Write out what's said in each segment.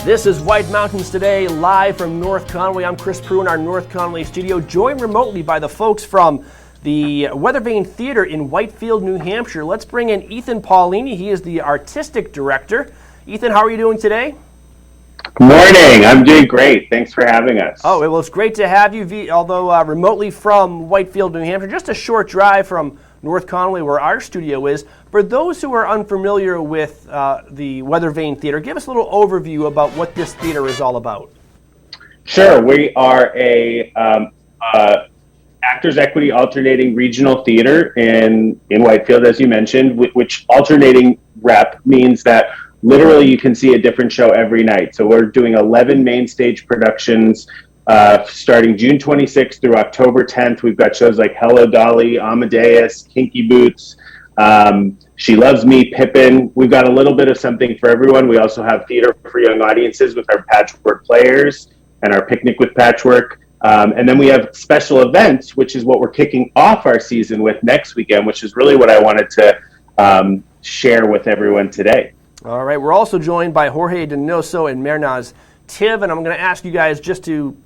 This is White Mountains Today, live from North Conway. I'm Chris Prue in our North Conway studio, joined remotely by the folks from the Weathervane Theater in Whitefield, New Hampshire. Let's bring in Ethan Paulini. He is the artistic director. Ethan, how are you doing today? Good morning. I'm doing great. Thanks for having us. Oh, well, it's great to have you, although remotely from Whitefield, New Hampshire, just a short drive from North Conway, where our studio is. For those who are unfamiliar with the Weathervane Theater, give us a little overview about what this theater is all about. Sure. We are a Actors Equity Alternating Regional Theater in Whitefield, as you mentioned, which alternating rep means that literally you can see a different show every night. So we're doing 11 main stage productions starting June 26th through October 10th. We've got shows like Hello Dolly, Amadeus, Kinky Boots, She Loves Me, Pippin. We've got a little bit of something for everyone. We also have theater for young audiences with our Patchwork Players and our Picnic with Patchwork. And then we have special events, which is what we're kicking off our season with next weekend, which is really what I wanted to share with everyone today. All right. We're also joined by Jorge Donoso and Mernaz Tiv, and I'm going to ask you guys just to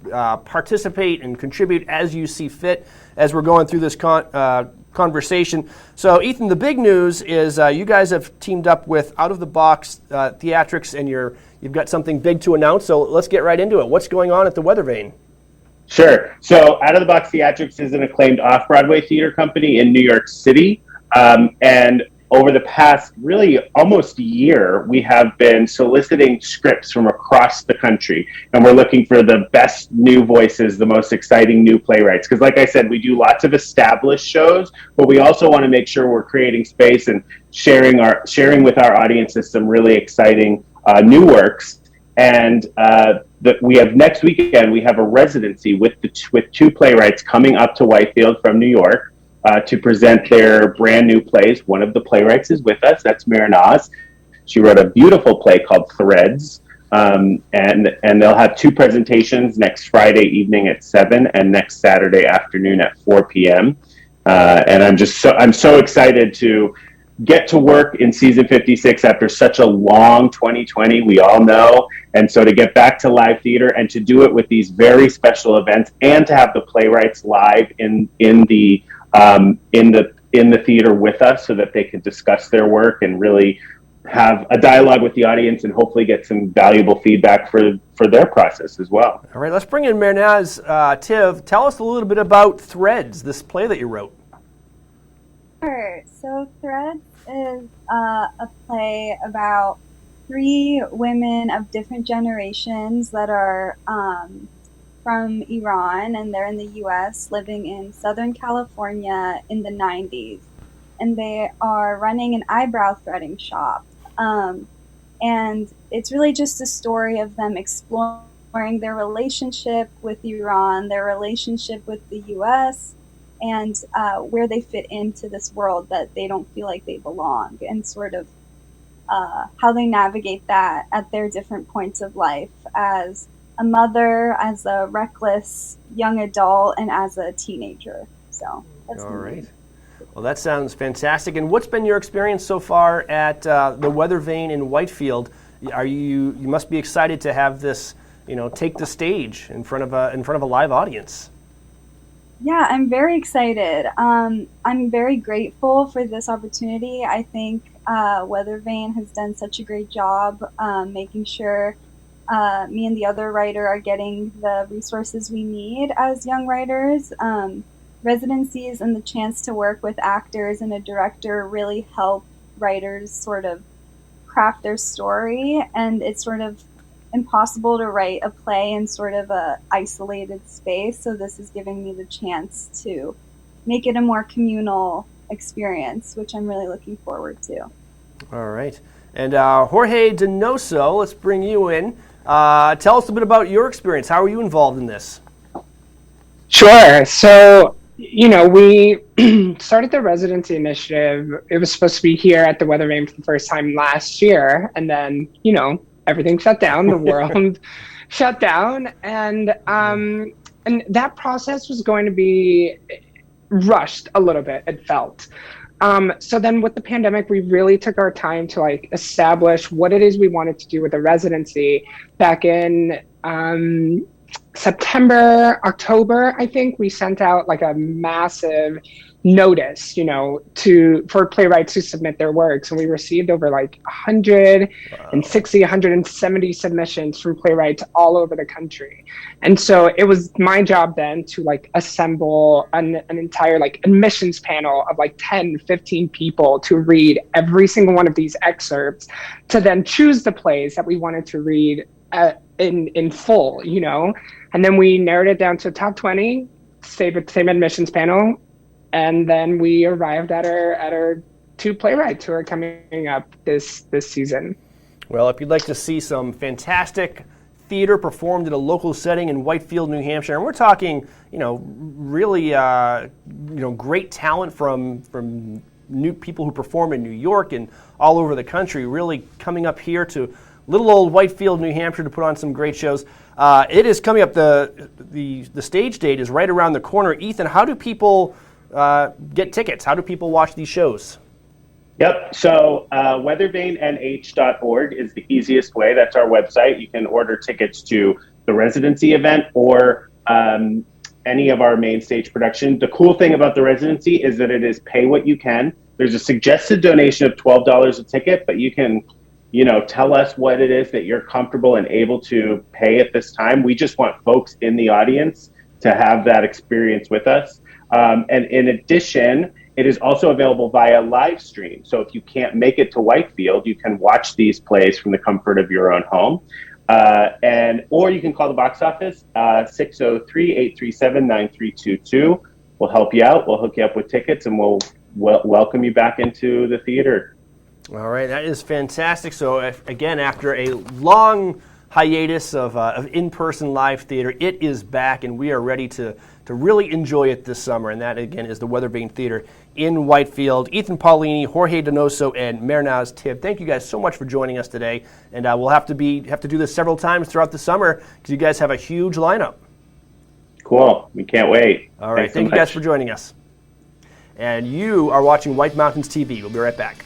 participate and contribute as you see fit as we're going through this conversation. So, Ethan, the big news is you guys have teamed up with Out of the Box Theatrics, and you've got something big to announce. So let's get right into it. What's going on at the Weathervane? Sure. So, Out of the Box Theatrics is an acclaimed off-Broadway theater company in New York City, and over the past really almost year, we have been soliciting scripts from across the country, and we're looking for the best new voices, the most exciting new playwrights. Because like I said, we do lots of established shows, but we also want to make sure we're creating space and sharing with our audiences some really exciting new works. And we have next weekend, we have a residency with two playwrights coming up to Whitefield from New York. To present their brand new plays. One of the playwrights is with us. That's Mernaz. She wrote a beautiful play called Threads, and they'll have two presentations next Friday evening at 7 and next Saturday afternoon at 4 p.m. And I'm so excited to get to work in season 56 after such a long 2020. We all know, and so to get back to live theater and to do it with these very special events and to have the playwrights live in the theater with us so that they can discuss their work and really have a dialogue with the audience and hopefully get some valuable feedback for their process as well. All right, let's bring in Mernaz Tiv. Tell us a little bit about Threads, this play that you wrote. Sure. So Threads is a play about three women of different generations that are from Iran, and they're in the U.S. living in Southern California in the 90s. And they are running an eyebrow threading shop. And it's really just a story of them exploring their relationship with Iran, their relationship with the U.S., and where they fit into this world that they don't feel like they belong, and sort of how they navigate that at their different points of life as a mother, as a reckless young adult, and as a teenager. So that's all right. Well, that sounds fantastic. And what's been your experience so far at the Weathervane in Whitefield? You must be excited to have this, take the stage in front of a live audience. Yeah, I'm very excited. I'm very grateful for this opportunity. I think Weathervane has done such a great job making sure me and the other writer are getting the resources we need as young writers. Residencies and the chance to work with actors and a director really help writers sort of craft their story, and it's sort of impossible to write a play in sort of a isolated space, so this is giving me the chance to make it a more communal experience, which I'm really looking forward to. All right. And Jorge Donoso, let's bring you in. Tell us a bit about your experience. How are you involved in this? Sure. So, we started the residency initiative. It was supposed to be here at the Weathervane for the first time last year. And then, everything shut down. The world shut down. And that process was going to be rushed a little bit, it felt. So then with the pandemic, we really took our time to like establish what it is we wanted to do with the residency. Back in September, October, I think we sent out like a massive notice, for playwrights to submit their works. And we received over like 160, 170 submissions from playwrights all over the country. And so it was my job then to like assemble an entire like admissions panel of like 10, 15 people to read every single one of these excerpts, to then choose the plays that we wanted to read in full, and then we narrowed it down to top 20, same admissions panel. And then we arrived at our 2 playwrights who are coming up this season. Well, if you'd like to see some fantastic theater performed in a local setting in Whitefield, New Hampshire, and we're talking, really, great talent from new people who perform in New York and all over the country, really coming up here to little old Whitefield, New Hampshire, to put on some great shows. It is coming up. The stage date is right around the corner. Ethan, how do people get tickets? How do people watch these shows? Yep. So weathervanenh.org is the easiest way. That's our website. You can order tickets to the residency event or any of our main stage production. The cool thing about the residency is that it is pay what you can. There's a suggested donation of $12 a ticket, but you can, tell us what it is that you're comfortable and able to pay at this time. We just want folks in the audience to have that experience with us. And in addition, it is also available via live stream. So if you can't make it to Whitefield, you can watch these plays from the comfort of your own home. Or you can call the box office, 603-837-9322. We'll help you out. We'll hook you up with tickets, and we'll welcome you back into the theater. All right, that is fantastic. So again, after a long hiatus of in-person live theater, it is back, and we are ready to really enjoy it this summer. And that, again, is the Weathervane Theater in Whitefield. Ethan Paulini, Jorge Donoso, and Mernaz Tib, thank you guys so much for joining us today. And we'll have to do this several times throughout the summer because you guys have a huge lineup. Cool. We can't wait. All right. Thank you guys for joining us. And you are watching White Mountains TV. We'll be right back.